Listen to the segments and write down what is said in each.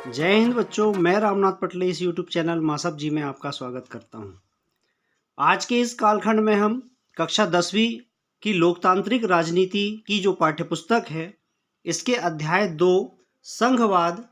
जय हिंद बच्चों, मैं रामनाथ पटले इस YouTube चैनल मासप जी में आपका स्वागत करता हूं। आज के इस कालखंड में हम कक्षा 10वीं की लोकतांत्रिक राजनीति की जो पाठ्यपुस्तक है, इसके अध्याय 2 संघवाद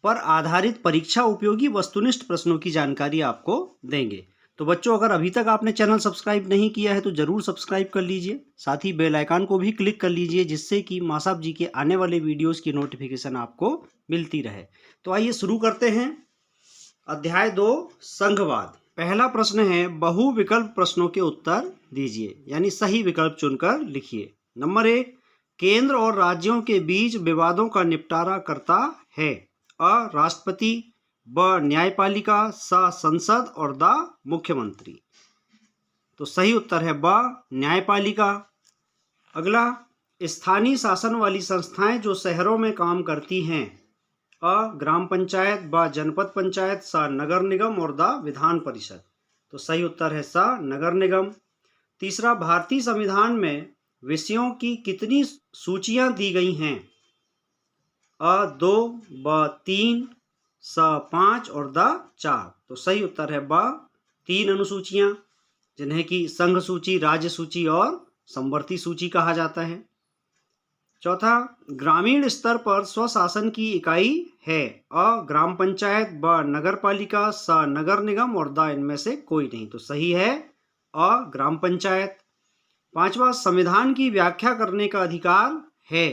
पर आधारित परीक्षा उपयोगी वस्तुनिष्ठ प्रश्नों की जानकारी आपको देंगे। तो बच्चों, अगर अभी तक आपने चैनल सब्सक्राइब नहीं किया है तो जरूर सब्सक्राइब कर लीजिए। साथ ही बेल आइकन को भी क्लिक कर लीजिए, जिससे कि मासाप जी के आने वाले वीडियोस की नोटिफिकेशन आपको मिलती रहे। तो आइए शुरू करते हैं। अध्याय 2 संघवाद। पहला प्रश्न है, बहु विकल्प प्रश्नों के उत्तर दीजिए, यानी सही विकल्प चुनकर लिखिए। नंबर 1, केंद्र और राज्यों के बीच विवादों का निपटारा करता है। अ राष्ट्रपति, ब न्यायपालिका, स संसद और द मुख्यमंत्री। तो सही उत्तर है ब न्यायपालिका। अगला, स्थानीय शासन वाली संस्थाएं जो शहरों में काम करती हैं। अ ग्राम पंचायत, ब जनपद पंचायत, स नगर निगम और द विधान परिषद। तो सही उत्तर है स नगर निगम। तीसरा, भारतीय संविधान में विषयों की कितनी सूचियां दी गई हैं। अ 2, ब 3, स 5 और द 4। तो सही उत्तर है ब 3 अनुसूचियां, जिन्हें कि संघ सूची, राज्य सूची और समवर्ती सूची कहा जाता है। चौथा, ग्रामीण स्तर पर स्वशासन की इकाई है। अ ग्राम पंचायत, ब नगर पालिका, स नगर निगम और द इनमें से कोई नहीं। तो सही है अ ग्राम पंचायत। पांचवा, संविधान की व्याख्या करने का अधिकार है।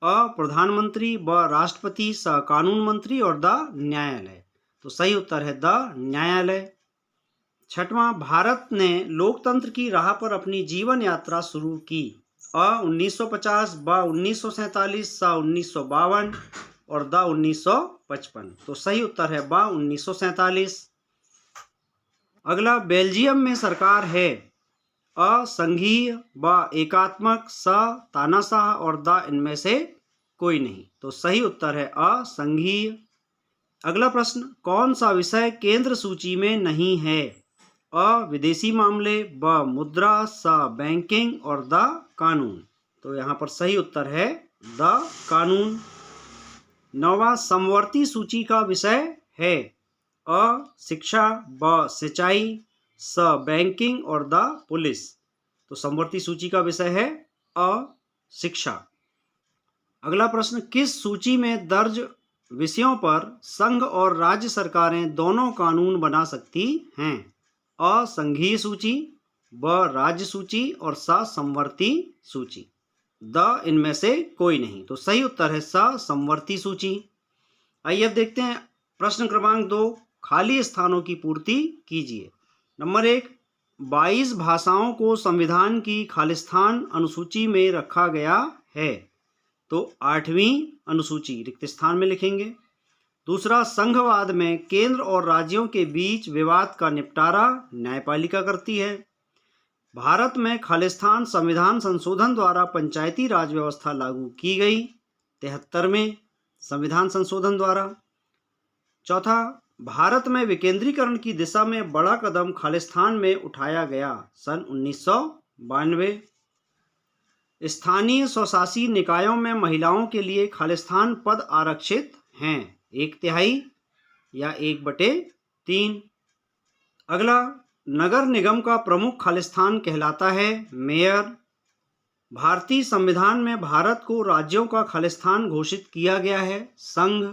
अ प्रधानमंत्री, ब राष्ट्रपति, स कानून मंत्री और द न्यायालय। तो सही उत्तर है द न्यायालय। छठवां, भारत ने लोकतंत्र की राह पर अपनी जीवन यात्रा शुरू की। अ 1950, ब 1947, स 1952 और द 1955। तो सही उत्तर है ब 1947। अगला, बेल्जियम में सरकार है। अ संघीय, ब एकात्मक, स तानाशाह और द इनमें से कोई नहीं। तो सही उत्तर है अ संघीय। अगला प्रश्न, कौन सा विषय केंद्र सूची में नहीं है। अ विदेशी मामले, ब मुद्रा, स बैंकिंग और द कानून। तो यहाँ पर सही उत्तर है द कानून। नौवां, समवर्ती सूची का विषय है। अ शिक्षा, ब सिंचाई, स बैंकिंग और द पुलिस। तो समवर्ती सूची का विषय है अ शिक्षा। अगला प्रश्न, किस सूची में दर्ज विषयों पर संघ और राज्य सरकारें दोनों कानून बना सकती हैं। अ संघीय सूची, ब राज्य सूची और स समवर्ती सूची। द इनमें से कोई नहीं। तो सही उत्तर है स समवर्ती सूची। आइए अब देखते हैं प्रश्न क्रमांक 2, खाली स्थानों की पूर्ति कीजिए। नंबर 1, 22 भाषाओं को संविधान की खालिस्तान अनुसूची में रखा गया है। तो 8वीं अनुसूची रिक्त स्थान में लिखेंगे। दूसरा, संघवाद में केंद्र और राज्यों के बीच विवाद का निपटारा न्यायपालिका करती है। भारत में खालिस्तान संविधान संशोधन द्वारा पंचायती राज व्यवस्था लागू की गई 73वें संविधान संशोधन द्वारा। चौथा, भारत में विकेंद्रीकरण की दिशा में बड़ा कदम खालिस्तान में उठाया गया सन 1992। स्थानीय स्वशासी निकायों में महिलाओं के लिए खालिस्तान पद आरक्षित हैं, 1/3 या 1/3। अगला, नगर निगम का प्रमुख खालिस्तान कहलाता है मेयर। भारतीय संविधान में भारत को राज्यों का खालिस्तान घोषित किया गया है संघ।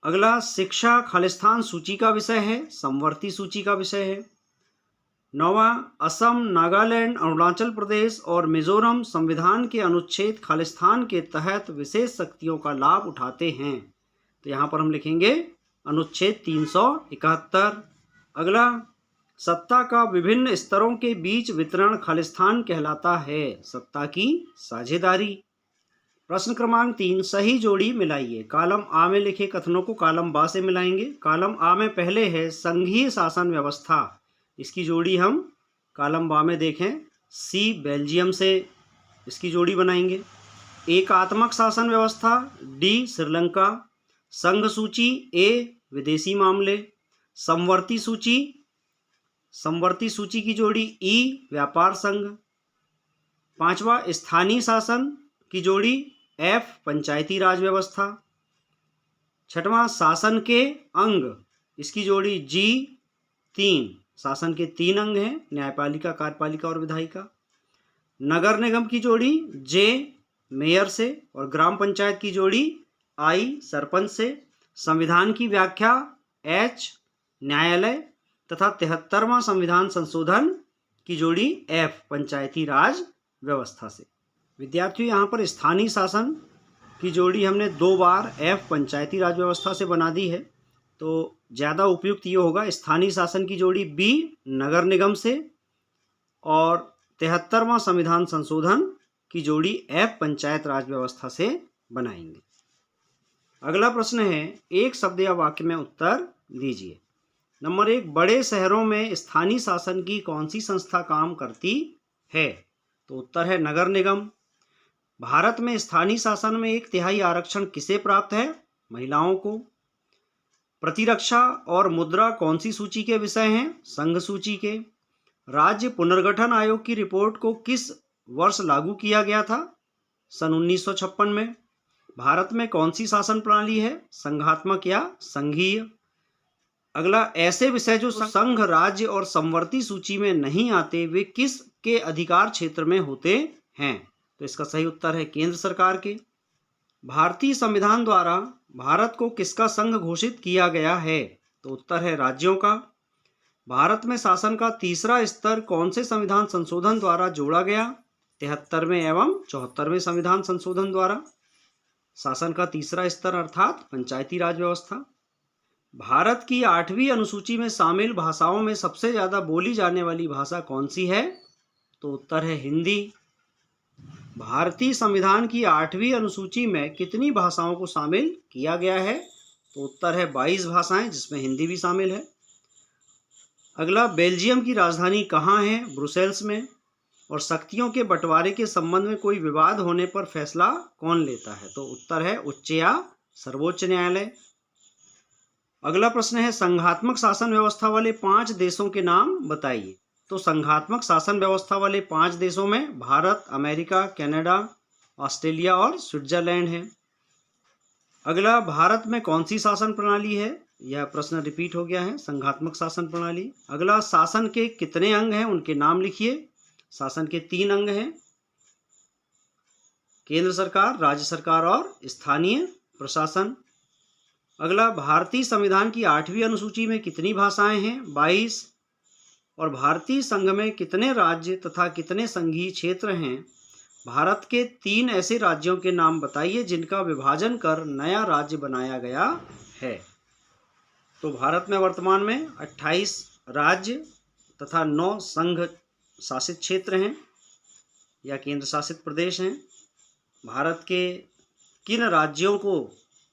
अगला, शिक्षा खालिस्तान सूची का विषय है, समवर्ती सूची का विषय है। नौवां, असम, नागालैंड, अरुणाचल प्रदेश और मिजोरम संविधान के अनुच्छेद खालिस्तान के तहत विशेष शक्तियों का लाभ उठाते हैं। तो यहाँ पर हम लिखेंगे अनुच्छेद 371। अगला, सत्ता का विभिन्न स्तरों के बीच वितरण खालिस्तान कहलाता है, सत्ता की साझेदारी। प्रश्न क्रमांक 3, सही जोड़ी मिलाइए। कॉलम आ में लिखे कथनों को कॉलम बा से मिलाएंगे। कॉलम आ में पहले है संघीय शासन व्यवस्था, इसकी जोड़ी हम कॉलम बा में देखें, सी बेल्जियम से इसकी जोड़ी बनाएंगे। एकात्मक शासन व्यवस्था, डी श्रीलंका। संघ सूची, ए विदेशी मामले। समवर्ती सूची की जोड़ी, ई व्यापार संघ। पांचवा, स्थानीय शासन की जोड़ी, एफ पंचायती राज व्यवस्था। छठवां, शासन के अंग, इसकी जोड़ी जी 3, शासन के 3 अंग हैं, न्यायपालिका, कार्यपालिका और विधायिका। नगर निगम की जोड़ी जे, मेयर से, और ग्राम पंचायत की जोड़ी आई, सरपंच से। संविधान की व्याख्या एच, न्यायालय, तथा 73वां संविधान संशोधन की जोड़ी एफ, पंचायती राज व्यवस्था से। विद्यार्थियों, यहाँ पर स्थानीय शासन की जोड़ी हमने 2 बार एफ, पंचायती राज व्यवस्था से बना दी है, तो ज़्यादा उपयुक्त ये होगा स्थानीय शासन की जोड़ी बी, नगर निगम से, और 73वां संविधान संशोधन की जोड़ी एफ, पंचायत राज व्यवस्था से बनाएंगे। अगला प्रश्न है, एक शब्द या वाक्य में उत्तर दीजिए। नंबर 1, बड़े शहरों में स्थानीय शासन की कौन सी संस्था काम करती है? तो उत्तर है नगर निगम। भारत में स्थानीय शासन में 1/3 आरक्षण किसे प्राप्त है? महिलाओं को। प्रतिरक्षा और मुद्रा कौन सी सूची के विषय हैं? संघ सूची के। राज्य पुनर्गठन आयोग की रिपोर्ट को किस वर्ष लागू किया गया था? सन 1956 में। भारत में कौन सी शासन प्रणाली है? संघात्मक या संघीय। अगला, ऐसे विषय जो संघ, राज्य और समवर्ती सूची में नहीं आते, वे किस के अधिकार क्षेत्र में होते हैं? तो इसका सही उत्तर है केंद्र सरकार के। भारतीय संविधान द्वारा भारत को किसका संघ घोषित किया गया है? तो उत्तर है राज्यों का। भारत में शासन का तीसरा स्तर कौन से संविधान संशोधन द्वारा जोड़ा गया? 73वें एवं 74वें संविधान संशोधन द्वारा शासन का तीसरा स्तर अर्थात पंचायती राज व्यवस्था। भारत की 8वीं अनुसूची में शामिल भाषाओं में सबसे ज्यादा बोली जाने वाली भाषा कौन सी है? तो उत्तर है हिंदी। भारतीय संविधान की 8वीं अनुसूची में कितनी भाषाओं को शामिल किया गया है? तो उत्तर है 22 भाषाएं, जिसमें हिंदी भी शामिल है। अगला, बेल्जियम की राजधानी कहाँ है? ब्रुसेल्स में। और शक्तियों के बंटवारे के संबंध में कोई विवाद होने पर फैसला कौन लेता है? तो उत्तर है उच्च या सर्वोच्च न्यायालय। अगला प्रश्न है, संघात्मक शासन व्यवस्था वाले 5 देशों के नाम बताइए। तो संघात्मक शासन व्यवस्था वाले 5 देशों में भारत, अमेरिका, कनाडा, ऑस्ट्रेलिया और स्विट्जरलैंड है। अगला, भारत में कौन सी शासन प्रणाली है? यह प्रश्न रिपीट हो गया है, संघात्मक शासन प्रणाली। अगला, शासन के कितने अंग हैं? उनके नाम लिखिए। शासन के 3 अंग हैं, केंद्र सरकार, राज्य सरकार और स्थानीय प्रशासन। अगला, भारतीय संविधान की 8वीं अनुसूची में कितनी भाषाएं हैं? 22। और भारतीय संघ में कितने राज्य तथा कितने संघीय क्षेत्र हैं? भारत के 3 ऐसे राज्यों के नाम बताइए जिनका विभाजन कर नया राज्य बनाया गया है। तो भारत में वर्तमान में 28 राज्य तथा 9 संघ शासित क्षेत्र हैं या केंद्र शासित प्रदेश हैं। भारत के किन राज्यों को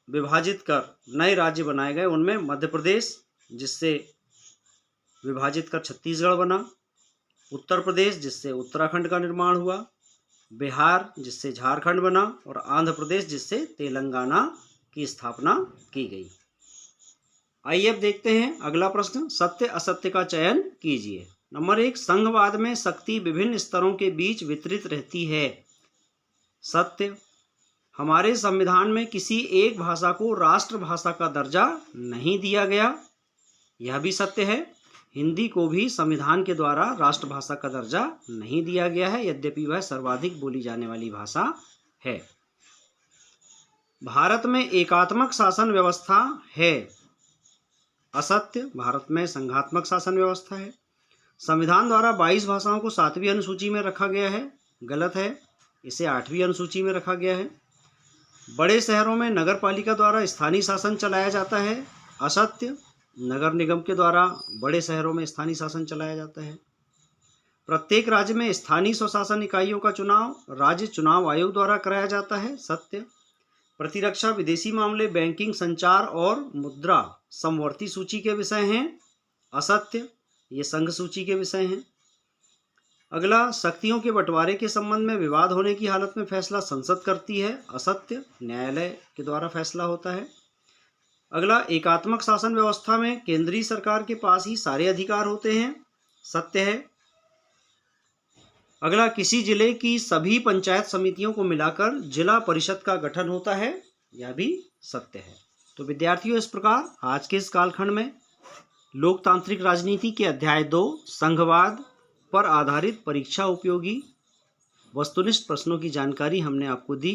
विभाजित कर नए राज्य बनाए गए? उनमें मध्य प्रदेश, जिससे विभाजित कर छत्तीसगढ़ बना, उत्तर प्रदेश, जिससे उत्तराखंड का निर्माण हुआ, बिहार, जिससे झारखंड बना, और आंध्र प्रदेश, जिससे तेलंगाना की स्थापना की गई। आइए अब देखते हैं अगला प्रश्न, सत्य असत्य का चयन कीजिए। नंबर 1, संघवाद में शक्ति विभिन्न स्तरों के बीच वितरित रहती है। सत्य। हमारे संविधान में किसी एक भाषा को राष्ट्रभाषा का दर्जा नहीं दिया गया। यह भी सत्य है। हिंदी को भी संविधान के द्वारा राष्ट्रभाषा का दर्जा नहीं दिया गया है, यद्यपि वह सर्वाधिक बोली जाने वाली भाषा है। भारत में एकात्मक शासन व्यवस्था है। असत्य। भारत में संघात्मक शासन व्यवस्था है। संविधान द्वारा 22 भाषाओं को 7वीं अनुसूची में रखा गया है। गलत है, इसे 8वीं अनुसूची में रखा गया है। बड़े शहरों में नगर पालिका द्वारा स्थानीय शासन चलाया जाता है। असत्य। नगर निगम के द्वारा बड़े शहरों में स्थानीय शासन चलाया जाता है। प्रत्येक राज्य में स्थानीय स्वशासन इकाइयों का चुनाव राज्य चुनाव आयोग द्वारा कराया जाता है। सत्य। प्रतिरक्षा, विदेशी मामले, बैंकिंग, संचार और मुद्रा समवर्ती सूची के विषय हैं। असत्य। ये संघ सूची के विषय हैं। अगला, शक्तियों के बंटवारे के संबंध में विवाद होने की हालत में फैसला संसद करती है। असत्य। न्यायालय के द्वारा फैसला होता है। अगला, एकात्मक शासन व्यवस्था में केंद्रीय सरकार के पास ही सारे अधिकार होते हैं। सत्य है। अगला, किसी जिले की सभी पंचायत समितियों को मिलाकर जिला परिषद का गठन होता है। यह भी सत्य है। तो विद्यार्थियों, इस प्रकार आज के इस कालखंड में लोकतांत्रिक राजनीति के अध्याय 2 संघवाद पर आधारित परीक्षा उपयोगी वस्तुनिष्ठ प्रश्नों की जानकारी हमने आपको दी।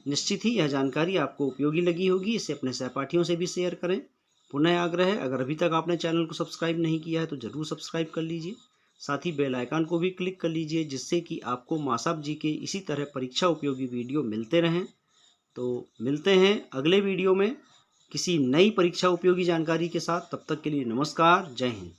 निश्चित ही यह जानकारी आपको उपयोगी लगी होगी। इसे अपने सहपाठियों से भी शेयर करें। पुनः आग्रह है, अगर अभी तक आपने चैनल को सब्सक्राइब नहीं किया है तो जरूर सब्सक्राइब कर लीजिए। साथ ही बेल आइकन को भी क्लिक कर लीजिए, जिससे कि आपको मासाब जी के इसी तरह परीक्षा उपयोगी वीडियो मिलते रहें। तो मिलते हैं अगले वीडियो में किसी नई परीक्षा उपयोगी जानकारी के साथ। तब तक के लिए नमस्कार, जय हिंद।